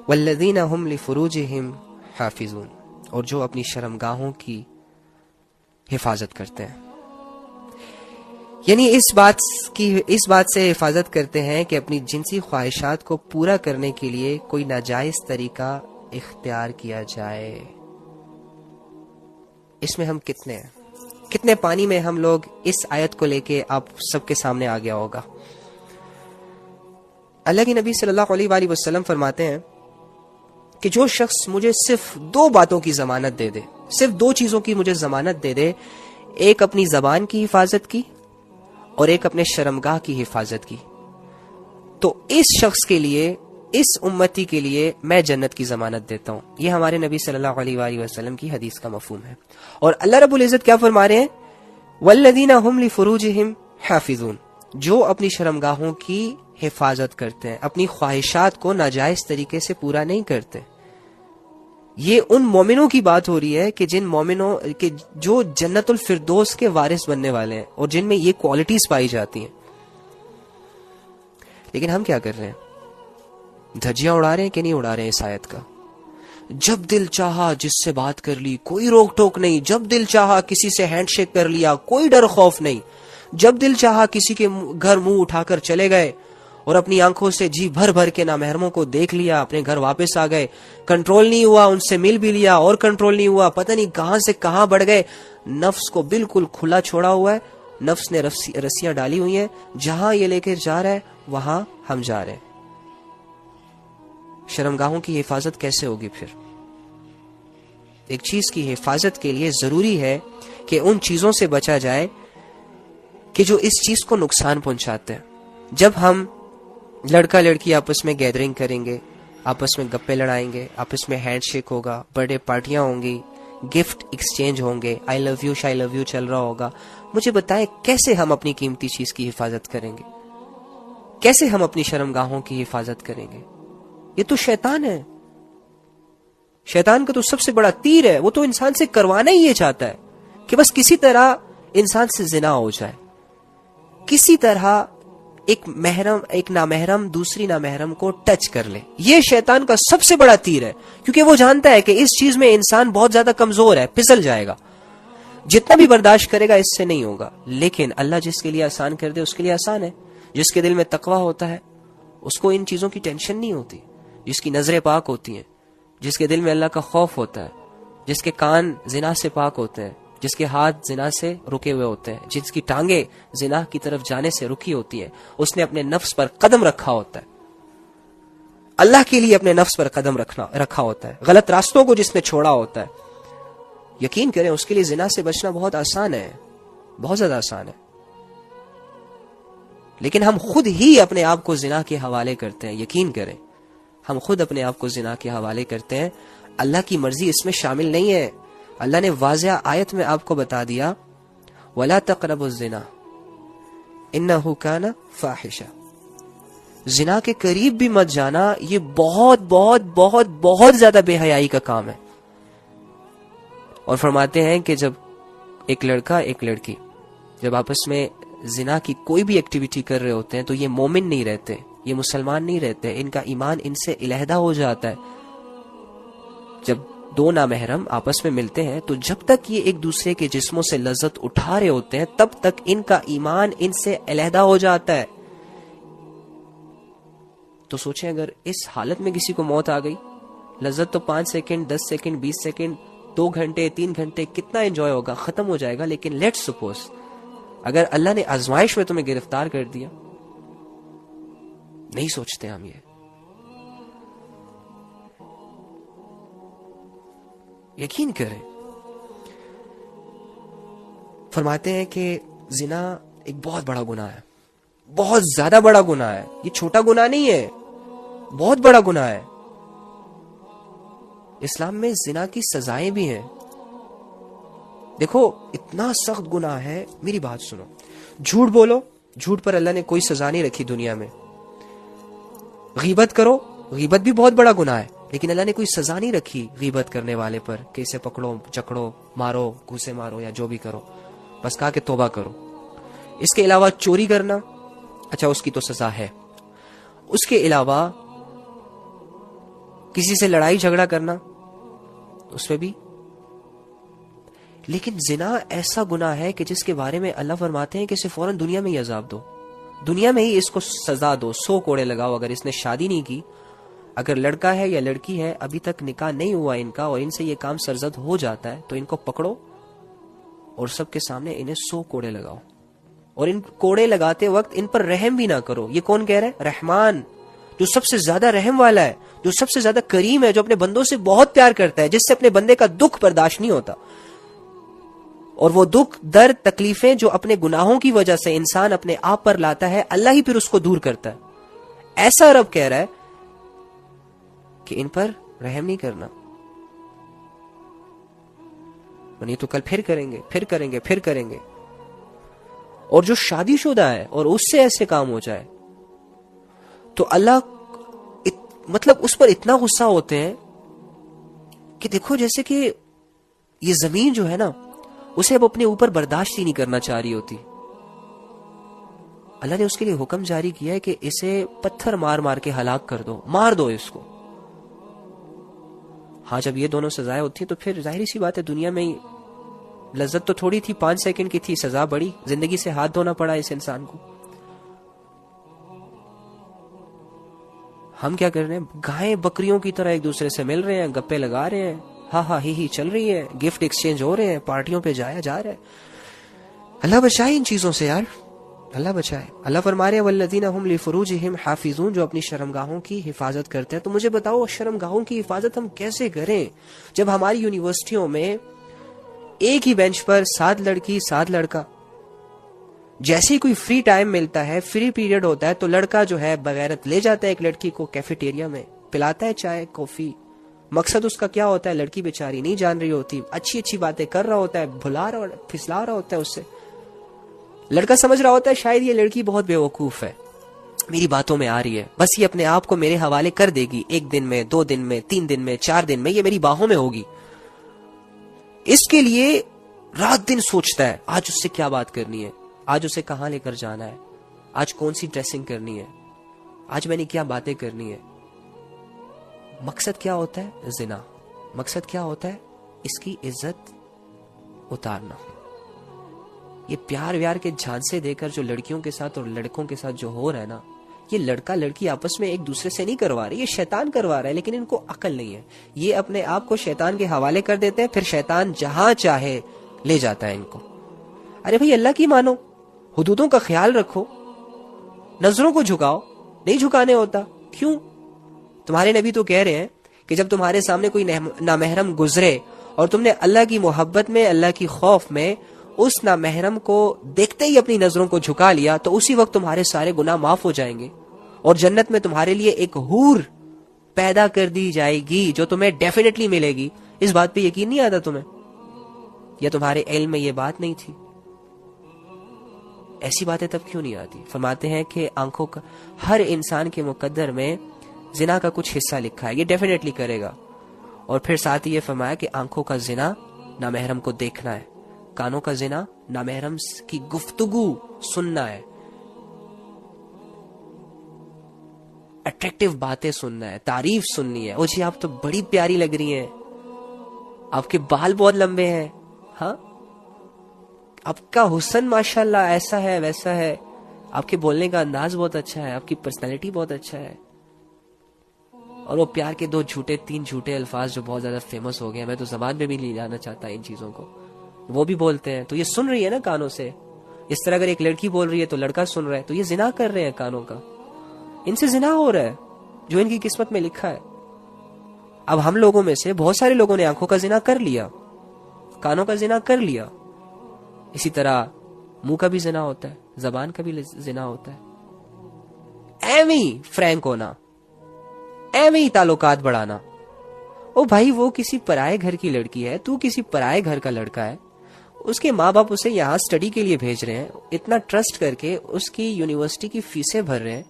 والذین هم لفروجہم حافظون، اور جو اپنی شرمگاہوں کی حفاظت کرتے ہیں، یعنی اس بات سے حفاظت کرتے ہیں کہ اپنی جنسی خواہشات کو پورا کرنے کے لیے کوئی ناجائز طریقہ اختیار کیا جائے۔ اس میں ہم کتنے پانی میں ہم لوگ اس آیت کو لے کے آپ سب کے سامنے آ گیا ہوگا۔ اللہ کے نبی صلی اللہ علیہ وآلہ وسلم فرماتے ہیں کہ جو شخص مجھے صرف 2 باتوں کی ضمانت دے دے، صرف 2 چیزوں کی مجھے ضمانت دے دے، ایک اپنی زبان کی حفاظت کی اور ایک اپنے شرمگاہ کی حفاظت کی، تو اس شخص کے لیے، اس امتی کے لیے میں جنت کی ضمانت دیتا ہوں۔ یہ ہمارے نبی صلی اللہ علیہ وآلہ وسلم کی حدیث کا مفہوم ہے۔ اور اللہ رب العزت کیا فرما رہے ہیں؟ والذین هم لفروجہم حافظون، جو اپنی شرمگاہوں کی حفاظت کرتے ہیں، اپنی خواہشات کو ناجائز طریقے سے پورا نہیں کرتے۔ یہ ان مومنوں کی بات ہو رہی ہے کہ جن مومنوں کہ جو جنت الفردوس کے وارث بننے والے ہیں اور جن میں یہ کوالٹیز پائی جاتی ہیں۔ لیکن ہم کیا کر رہے ہیں؟ دھجیاں اڑا رہے ہیں کہ نہیں اڑا رہے ہیں اس آیت کا؟ جب دل چاہا جس سے بات کر لی، کوئی روک ٹوک نہیں، جب دل چاہا کسی سے ہینڈ شیک کر لیا، کوئی ڈر خوف نہیں، جب دل چاہا کسی کے گھر منہ اٹھا کر چلے گئے اور اپنی آنکھوں سے جی بھر بھر کے نامحرموں کو دیکھ لیا، اپنے گھر واپس آ گئے، کنٹرول نہیں ہوا، ان سے مل بھی لیا اور کنٹرول نہیں ہوا، پتہ نہیں کہاں سے کہاں بڑھ گئے۔ نفس کو بالکل کھلا چھوڑا ہوا ہے، نفس نے رسیاں ڈالی ہوئی ہیں، جہاں یہ لے کے جا رہا ہے وہاں ہم جا رہے ہیں۔ شرمگاہوں کی حفاظت کیسے ہوگی پھر؟ ایک چیز کی حفاظت کے لیے ضروری ہے کہ ان چیزوں سے بچا جائے کہ جو اس چیز کو نقصان پہنچاتے ہیں۔ جب ہم لڑکا لڑکی آپس میں گیدرنگ کریں گے، آپس میں گپے لڑائیں گے، آپس میں ہینڈ شیک ہوگا، برتھ ڈے پارٹیاں ہوں گی، گفٹ ایکسچینج ہوں گے، آئی love you shy love you چل رہا ہوگا، مجھے بتائیں کیسے ہم اپنی قیمتی چیز کی حفاظت کریں گے؟ کیسے ہم اپنی شرمگاہوں کی حفاظت کریں گے؟ یہ تو شیطان ہے، شیطان کا تو سب سے بڑا تیر ہے، وہ تو انسان سے کروانا ہی یہ چاہتا ہے کہ بس کسی طرح انسان سے زنا ہو جائے، کسی طرح ایک نامحرم دوسری نامحرم کو ٹچ کر لے۔ یہ شیطان کا سب سے بڑا تیر ہے، کیونکہ وہ جانتا ہے کہ اس چیز میں انسان بہت زیادہ کمزور ہے، پھسل جائے گا، جتنا بھی برداشت کرے گا اس سے نہیں ہوگا۔ لیکن اللہ جس کے لیے آسان کر دے اس کے لیے آسان ہے۔ جس کے دل میں تقویٰ ہوتا ہے اس کو ان چیزوں کی ٹینشن نہیں ہوتی، جس کی نظریں پاک ہوتی ہیں، جس کے دل میں اللہ کا خوف ہوتا ہے، جس کے کان زنا سے پاک ہوتے ہیں، جس کے ہاتھ زنا سے رکے ہوئے ہوتے ہیں، جس کی ٹانگیں زنا کی طرف جانے سے رکی ہوتی ہیں، اس نے اپنے نفس پر قدم رکھا ہوتا ہے، اللہ کے لیے اپنے نفس پر قدم رکھا ہوتا ہے، غلط راستوں کو جس نے چھوڑا ہوتا ہے، یقین کریں اس کے لیے زنا سے بچنا بہت آسان ہے، بہت زیادہ آسان ہے۔ لیکن ہم خود ہی اپنے آپ کو زنا کے حوالے کرتے ہیں، یقین کریں ہم خود اپنے آپ کو زنا کے حوالے کرتے ہیں۔ اللہ کی مرضی اس میں شامل نہیں ہے۔ اللہ نے واضح آیت میں آپ کو بتا دیا وَلَا تَقْرَبُوا الزِّنَا إِنَّهُ كَانَ فَاحِشًا، زنا کے قریب بھی مت جانا، یہ بہت بہت بہت بہت زیادہ بے حیائی کا کام ہے۔ اور فرماتے ہیں کہ جب ایک لڑکا ایک لڑکی جب آپس میں زنا کی کوئی بھی ایکٹیویٹی کر رہے ہوتے ہیں تو یہ مومن نہیں رہتے، یہ مسلمان نہیں رہتے، ان کا ایمان ان سے علیحدہ ہو جاتا ہے۔ جب 2 نامحرم آپس میں ملتے ہیں تو جب تک یہ ایک دوسرے کے جسموں سے لذت اٹھا رہے ہوتے ہیں تب تک ان کا ایمان ان سے علیحدہ ہو جاتا ہے۔ تو سوچیں اگر اس حالت میں کسی کو موت آ گئی، لذت تو 5 سیکنڈ 10 سیکنڈ 20 سیکنڈ 2 گھنٹے 3 گھنٹے کتنا انجوائے ہوگا، ختم ہو جائے گا۔ لیکن لیٹ سپوز اگر اللہ نے آزمائش میں تمہیں گرفتار کر دیا، نہیں سوچتے ہم یہ۔ یقین کریں، فرماتے ہیں کہ زنا ایک بہت بڑا گناہ ہے، بہت زیادہ بڑا گناہ ہے، یہ چھوٹا گناہ نہیں ہے، بہت بڑا گناہ ہے۔ اسلام میں زنا کی سزائیں بھی ہیں۔ دیکھو اتنا سخت گناہ ہے، میری بات سنو، جھوٹ بولو، جھوٹ پر اللہ نے کوئی سزا نہیں رکھی دنیا میں۔ غیبت کرو، غیبت بھی بہت بڑا گناہ ہے، لیکن اللہ نے کوئی سزا نہیں رکھی غیبت کرنے والے پر کہ اسے پکڑو چکڑو مارو گھوسے مارو یا جو بھی کرو، بس کہا کہ توبہ کرو۔ اس کے علاوہ چوری کرنا، اچھا اس کی تو سزا ہے۔ اس کے علاوہ کسی سے لڑائی جھگڑا کرنا اس پہ بھی. لیکن زنا ایسا گناہ ہے کہ جس کے بارے میں اللہ فرماتے ہیں کہ اسے فوراً دنیا میں ہی عذاب دو, دنیا میں ہی اس کو سزا دو, 100 کوڑے لگاؤ. اگر اس نے شادی نہیں کی, اگر لڑکا ہے یا لڑکی ہے, ابھی تک نکاح نہیں ہوا ان کا, اور ان سے یہ کام سرزد ہو جاتا ہے, تو ان کو پکڑو اور سب کے سامنے انہیں 100 کوڑے لگاؤ. اور ان کوڑے لگاتے وقت ان پر رحم بھی نہ کرو. یہ کون کہہ رہا ہے؟ رحمان, جو سب سے زیادہ رحم والا ہے, جو سب سے زیادہ کریم ہے, جو اپنے بندوں سے بہت پیار کرتا ہے, جس سے اپنے بندے کا دکھ برداشت نہیں ہوتا. اور وہ دکھ, درد, تکلیفیں جو اپنے گناہوں کی وجہ سے انسان اپنے آپ پر لاتا ہے, اللہ ہی پھر اس کو دور کرتا ہے. ایسا رب کہہ رہا ہے کہ ان پر رحم نہیں کرنا, نہیں تو کل پھر کریں گے, پھر کریں گے, پھر کریں گے. اور جو شادی شدہ ہے اور اس سے ایسے کام ہو جائے تو اللہ مطلب اس پر اتنا غصہ ہوتے ہیں کہ دیکھو جیسے کہ یہ زمین جو ہے نا, اسے اب اپنے اوپر برداشت ہی نہیں کرنا چاہ رہی ہوتی. اللہ نے اس کے لیے حکم جاری کیا ہے کہ اسے پتھر مار مار کے ہلاک کر دو, مار دو اس کو. ہاں جب یہ دونوں سزائیں ہوتی ہیں تو پھر ظاہری سی بات ہے دنیا میں ہی لذت تو تھوڑی تھی, 5 سیکنڈ کی تھی, سزا بڑی, زندگی سے ہاتھ دھونا پڑا اس انسان کو. ہم کیا کر رہے ہیں؟ گائیں بکریوں کی طرح ایک دوسرے سے مل رہے ہیں, گپے لگا رہے ہیں, ہاں ہاں ہی چل رہی ہے, گفٹ ایکسچینج ہو رہے ہیں, پارٹیوں پہ جایا جا رہا ہے. اللہ بچائے ان چیزوں سے یار, اللہ بچائے. اللہ فرما رہے ہیں والذین هم لفروجہم حافظون, جو اپنی شرمگاہوں کی حفاظت کرتے ہیں. تو مجھے بتاؤ شرمگاہوں کی حفاظت ہم کیسے کریں جب ہماری یونیورسٹیوں میں ایک ہی بینچ پر 7 لڑکی 7 لڑکا, جیسے ہی کوئی فری ٹائم ملتا ہے, فری پیریڈ ہوتا ہے, تو لڑکا جو ہے بغیرت لے جاتا ہے ایک لڑکی کو کیفیٹیریا میں, پلاتا ہے چائے کافی. مقصد اس کا کیا ہوتا ہے؟ لڑکی بیچاری نہیں جان رہی ہوتی, اچھی اچھی باتیں کر رہا ہوتا ہے, بھلا رہا پھسلا رہا ہوتا ہے اس سے. لڑکا سمجھ رہا ہوتا ہے شاید یہ لڑکی بہت بیوقوف ہے, میری باتوں میں آ رہی ہے, بس یہ اپنے آپ کو میرے حوالے کر دے گی, 1 دن میں, 2 دن میں, 3 دن میں, 4 دن میں یہ میری باہوں میں ہوگی. اس کے لیے رات دن سوچتا ہے آج اس سے کیا بات کرنی ہے, آج اسے کہاں لے کر جانا ہے, آج کون سی ڈریسنگ کرنی ہے, آج میں نے کیا باتیں کرنی ہے. مقصد کیا ہوتا ہے؟ زنا. مقصد کیا ہوتا ہے؟ اس کی عزت اتارنا. یہ پیار ویار کے جھانسے دے کر جو لڑکیوں کے ساتھ اور لڑکوں کے ساتھ جو ہو رہا ہے نا, یہ لڑکا لڑکی آپس میں ایک دوسرے سے نہیں کروا رہے, یہ شیطان کروا رہا ہے. لیکن ان کو عقل نہیں ہے, یہ اپنے آپ کو شیطان کے حوالے کر دیتے ہیں, پھر شیطان جہاں چاہے لے جاتا ہے ان کو. ارے بھائی اللہ کی مانو, حدودوں کا خیال رکھو, نظروں کو جھکاؤ, نہیں جھکانے ہوتا. کیوں؟ تمہارے نبی تو کہہ رہے ہیں کہ جب تمہارے سامنے کوئی نامحرم گزرے اور تم نے اللہ کی محبت میں, اللہ کی خوف میں اس نامحرم کو دیکھتے ہی اپنی نظروں کو جھکا لیا, تو اسی وقت تمہارے سارے گناہ معاف ہو جائیں گے, اور جنت میں تمہارے لیے ایک حور پیدا کر دی جائے گی جو تمہیں ڈیفینیٹلی ملے گی. اس بات پہ یقین نہیں آتا تمہیں؟ یا تمہارے علم میں یہ بات نہیں تھی؟ ایسی باتیں تب کیوں نہیں آتی؟ فرماتے ہیں کہ آنکھوں کا, ہر انسان کے مقدر میں زنا کا کچھ حصہ لکھا ہے, یہ ڈیفینیٹلی کرے گا. اور پھر ساتھ ہی یہ فرمایا کہ آنکھوں کا زنا نامحرم کو دیکھنا ہے, کانوں کا زنا نامحرم کی گفتگو سننا ہے, اٹریکٹیو باتیں سننا ہے, تعریف سننی ہے. او جی آپ تو بڑی پیاری لگ رہی ہیں, آپ کے بال بہت لمبے ہیں, ہاں آپ کا حسن ماشاءاللہ ایسا ہے ویسا ہے, آپ کے بولنے کا انداز بہت اچھا ہے, آپ کی پرسنالٹی بہت اچھا ہے. اور وہ پیار کے 2 جھوٹے 3 جھوٹے الفاظ جو بہت زیادہ فیمس ہو گئے, میں تو زبان میں بھی نہیں لانا چاہتا ان چیزوں کو, وہ بھی بولتے ہیں. تو یہ سن رہی ہے نا کانوں سے. اس طرح اگر ایک لڑکی بول رہی ہے تو لڑکا سن رہا ہے, تو یہ زنا کر رہے ہیں کانوں کا, ان سے زنا ہو رہا ہے جو ان کی قسمت میں لکھا ہے. اب ہم لوگوں میں سے بہت سارے لوگوں نے آنکھوں کا زنا کر لیا, کانوں کا زنا کر لیا. اسی طرح منہ کا بھی زنا ہوتا ہے, زبان کا بھی زنا ہوتا ہے. ایویں ہی فرینک ہونا, ایویں ہی تعلقات بڑھانا. او بھائی وہ کسی پرائے گھر کی لڑکی ہے, تو کسی پرائے گھر کا لڑکا ہے, اس کے ماں باپ اسے یہاں سٹڈی کے لیے بھیج رہے ہیں, اتنا ٹرسٹ کر کے اس کی یونیورسٹی کی فیسیں بھر رہے ہیں,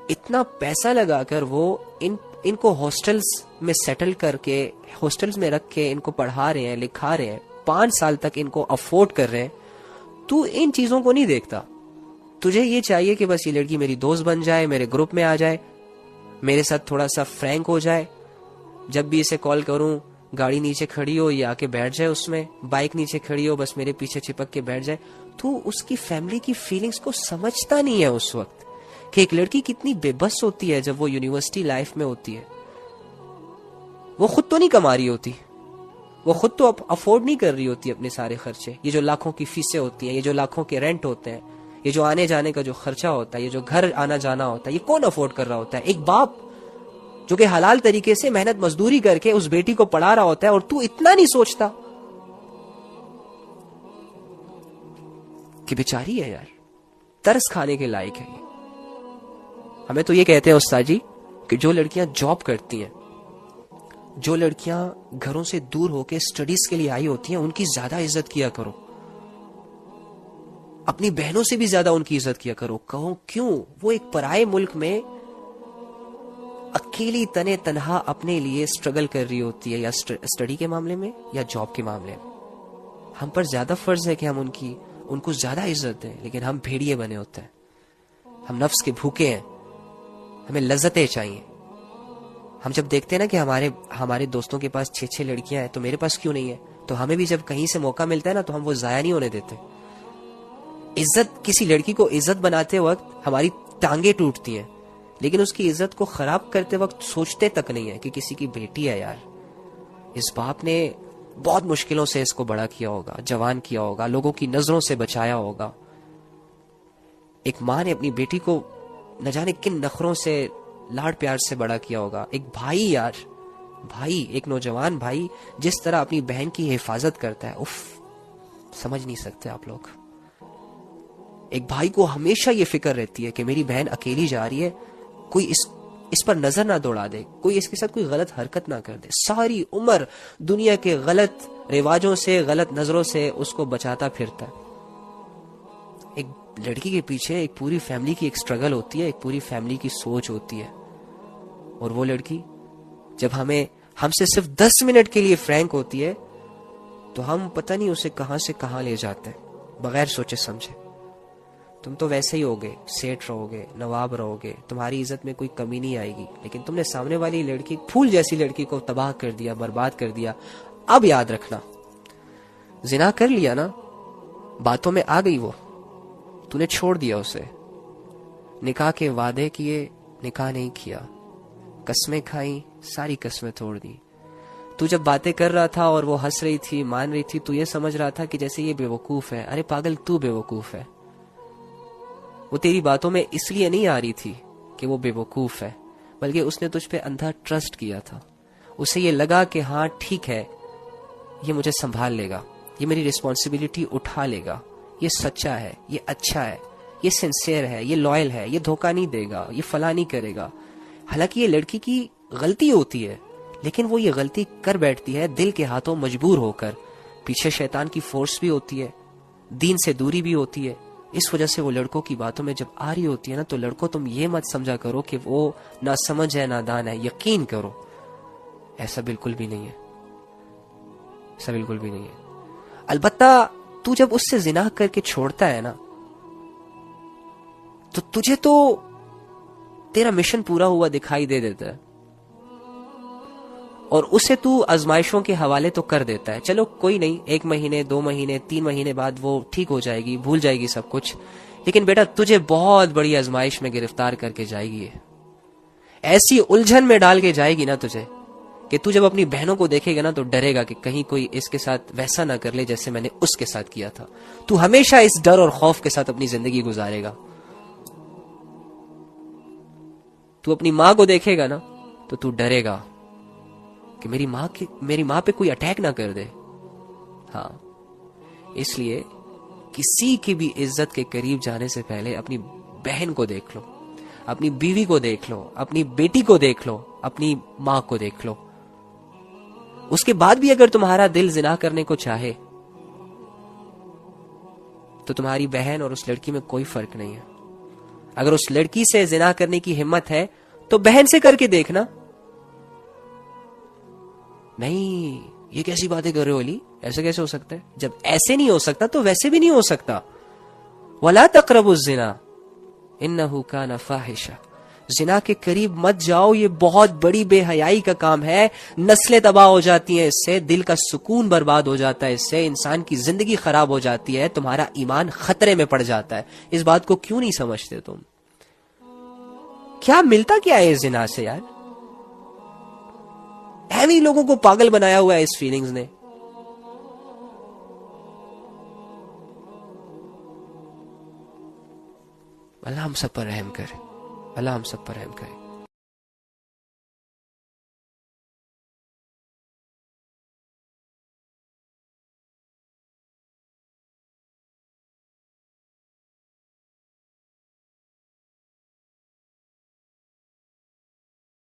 اتنا پیسہ لگا کر وہ ان کو ہاسٹلز میں سیٹل کر کے, ہاسٹلز میں رکھ کے ان کو پڑھا رہے ہیں, لکھا رہے ہیں, 5 سال تک ان کو افورڈ کر رہے ہیں. تو ان چیزوں کو نہیں دیکھتا, تجھے یہ چاہیے کہ بس یہ لڑکی میری دوست بن جائے, میرے گروپ میں آ جائے. میرے ساتھ تھوڑا سا فرینک ہو جائے, جب بھی اسے کال کروں گاڑی نیچے کھڑی ہو, یہ آ کے بیٹھ جائے, اس میں بائک نیچے کھڑی ہو, بس میرے پیچھے چپک کے بیٹھ جائے. تو اس کی فیملی کی فیلنگز کو سمجھتا نہیں ہے اس وقت کہ ایک لڑکی کتنی بے بس ہوتی ہے جب وہ یونیورسٹی لائف میں ہوتی ہے. وہ خود تو نہیں کما رہی ہوتی, وہ خود تو افورڈ نہیں کر رہی ہوتی اپنے سارے خرچے. یہ جو لاکھوں کی فیسیں ہوتی ہیں, یہ جو لاکھوں کے رینٹ ہوتے ہیں, یہ جو آنے جانے کا جو خرچہ ہوتا ہے, یہ جو گھر آنا جانا ہوتا ہے, یہ کون افورڈ کر رہا ہوتا ہے؟ ایک باپ جو کہ حلال طریقے سے محنت مزدوری کر کے اس بیٹی کو پڑھا رہا ہوتا ہے, اور تو اتنا نہیں سوچتا کہ بیچاری ہے یار, ترس کھانے کے لائق ہے. ہمیں تو یہ کہتے ہیں استاد جی کہ جو لڑکیاں جاب کرتی ہیں, جو لڑکیاں گھروں سے دور ہو کے سٹڈیز کے لیے آئی ہوتی ہیں, ان کی زیادہ عزت کیا کرو, اپنی بہنوں سے بھی زیادہ ان کی عزت کیا کرو. کہو کیوں؟ وہ ایک پرائے ملک میں اکیلی تنے تنہا اپنے لیے سٹرگل کر رہی ہوتی ہے, یا سٹڈی کے معاملے میں یا جاب کے معاملے میں. ہم پر زیادہ فرض ہے کہ ہم ان کو زیادہ عزت دیں, لیکن ہم بھیڑیے بنے ہوتے ہیں, ہم نفس کے بھوکے ہیں, ہمیں لذتیں چاہیے. ہم جب دیکھتے ہیں نا کہ ہمارے دوستوں کے پاس 6 لڑکیاں ہیں تو میرے پاس کیوں نہیں ہے, تو ہمیں بھی جب کہیں سے موقع ملتا ہے نا تو ہم وہ ضائع نہیں ہونے دیتے. عزت, کسی لڑکی کو عزت بناتے وقت ہماری ٹانگیں ٹوٹتی ہیں, لیکن اس کی عزت کو خراب کرتے وقت سوچتے تک نہیں ہے کہ کسی کی بیٹی ہے یار, اس باپ نے بہت مشکلوں سے اس کو بڑا کیا ہوگا, جوان کیا ہوگا, لوگوں کی نظروں سے بچایا ہوگا. ایک ماں نے اپنی بیٹی کو نہ جانے کن نخروں سے لاڑ پیار سے بڑا کیا ہوگا. ایک بھائی یار, بھائی, ایک نوجوان بھائی جس طرح اپنی بہن کی حفاظت کرتا ہے, اف, سمجھ نہیں سکتے آپ لوگ. ایک بھائی کو ہمیشہ یہ فکر رہتی ہے کہ میری بہن اکیلی جا رہی ہے, کوئی اس پر نظر نہ دوڑا دے, کوئی اس کے ساتھ کوئی غلط حرکت نہ کر دے. ساری عمر دنیا کے غلط رواجوں سے, غلط نظروں سے اس کو بچاتا پھرتا ہے. ایک لڑکی کے پیچھے ایک پوری فیملی کی ایک سٹرگل ہوتی ہے, ایک پوری فیملی کی سوچ ہوتی ہے. اور وہ لڑکی جب ہم سے صرف 10 منٹ کے لیے فرینک ہوتی ہے تو ہم پتہ نہیں اسے کہاں سے کہاں لے جاتے ہیں بغیر سوچے سمجھے. تم تو ویسے ہی ہوگے, سیٹ رہو گے, نواب رہو گے, تمہاری عزت میں کوئی کمی نہیں آئے گی, لیکن تم نے سامنے والی لڑکی, پھول جیسی لڑکی کو تباہ کر دیا, برباد کر دیا. اب یاد رکھنا, زنا کر لیا نا, باتوں میں آ گئی وہ, تو نے چھوڑ دیا اسے, نکاح کے وعدے کیے, نکاح نہیں کیا, قسمیں کھائیں, ساری قسمیں توڑ دی. تو جب باتیں کر رہا تھا اور وہ ہنس رہی تھی, مان رہی تھی, تو یہ سمجھ رہا تھا کہ جیسے یہ بے وقوف ہے. ارے پاگل, تو بے وقوف ہے. وہ تیری باتوں میں اس لیے نہیں آ رہی تھی کہ وہ بے وقوف ہے, بلکہ اس نے تجھ پہ اندھا ٹرسٹ کیا تھا. اسے یہ لگا کہ ہاں ٹھیک ہے, یہ مجھے سنبھال لے گا, یہ میری رسپانسبلٹی اٹھا لے گا, یہ سچا ہے, یہ اچھا ہے, یہ سنسیئر ہے, یہ لائل ہے, یہ دھوکہ نہیں دے گا, یہ فلاں نہیں کرے گا. حالانکہ یہ لڑکی کی غلطی ہوتی ہے, لیکن وہ یہ غلطی کر بیٹھتی ہے دل کے ہاتھوں مجبور ہو کر. پیچھے شیطان کی فورس بھی ہوتی ہے, دین سے دوری بھی ہوتی ہے. اس وجہ سے وہ لڑکوں کی باتوں میں جب آ رہی ہوتی ہے نا, تو لڑکوں تم یہ مت سمجھا کرو کہ وہ نہ سمجھ ہے, نادان ہے. یقین کرو ایسا بالکل بھی نہیں ہے, ایسا بالکل بھی نہیں ہے. البتہ تو جب اس سے زنا کر کے چھوڑتا ہے نا, تو تجھے تو تیرا مشن پورا ہوا دکھائی دے دیتا ہے, اور اسے تو آزمائشوں کے حوالے تو کر دیتا ہے. چلو کوئی نہیں, 1 مہینے 2 مہینے 3 مہینے بعد وہ ٹھیک ہو جائے گی, بھول جائے گی سب کچھ, لیکن بیٹا تجھے بہت بڑی آزمائش میں گرفتار کر کے جائے گی. ایسی الجھن میں ڈال کے جائے گی نا تجھے کہ تو جب اپنی بہنوں کو دیکھے گا نا تو ڈرے گا کہ کہیں کوئی اس کے ساتھ ویسا نہ کر لے جیسے میں نے اس کے ساتھ کیا تھا. تو ہمیشہ اس ڈر اور خوف کے ساتھ اپنی زندگی گزارے گا. تو اپنی ماں کو دیکھے گا نا تو تو ڈرے گا کہ میری ماں پہ کوئی اٹیک نہ کر دے. ہاں, اس لیے کسی کی بھی عزت کے قریب جانے سے پہلے اپنی بہن کو دیکھ لو, اپنی بیوی کو دیکھ لو, اپنی بیٹی کو دیکھ لو, اپنی ماں کو دیکھ لو. اس کے بعد بھی اگر تمہارا دل زنا کرنے کو چاہے تو تمہاری بہن اور اس لڑکی میں کوئی فرق نہیں ہے. اگر اس لڑکی سے زنا کرنے کی ہمت ہے تو بہن سے کر کے دیکھنا. نہیں, یہ کیسی باتیں کر رہے ہو علی, ایسے کیسے ہو سکتا ہے؟ جب ایسے نہیں ہو سکتا تو ویسے بھی نہیں ہو سکتا. وَلَا تَقْرَبُوا الزِّنَا إِنَّهُ كَانَ فَاحِشًا. زنا کے قریب مت جاؤ، یہ بہت بڑی بے حیائی کا کام ہے، نسلیں تباہ ہو جاتی ہیں اس سے، دل کا سکون برباد ہو جاتا ہے اس سے، انسان کی زندگی خراب ہو جاتی ہے، تمہارا ایمان خطرے میں پڑ جاتا ہے۔ اس بات کو کیوں نہیں سمجھتے تم؟ کیا ملتا کیا ہے اس زنا سے یار؟ ایویں لوگوں کو پاگل بنایا ہوا ہے اس فیلنگز نے۔ اللہ ہم سب پر رحم کرے، اللہ ہم سب پر رحم کرے۔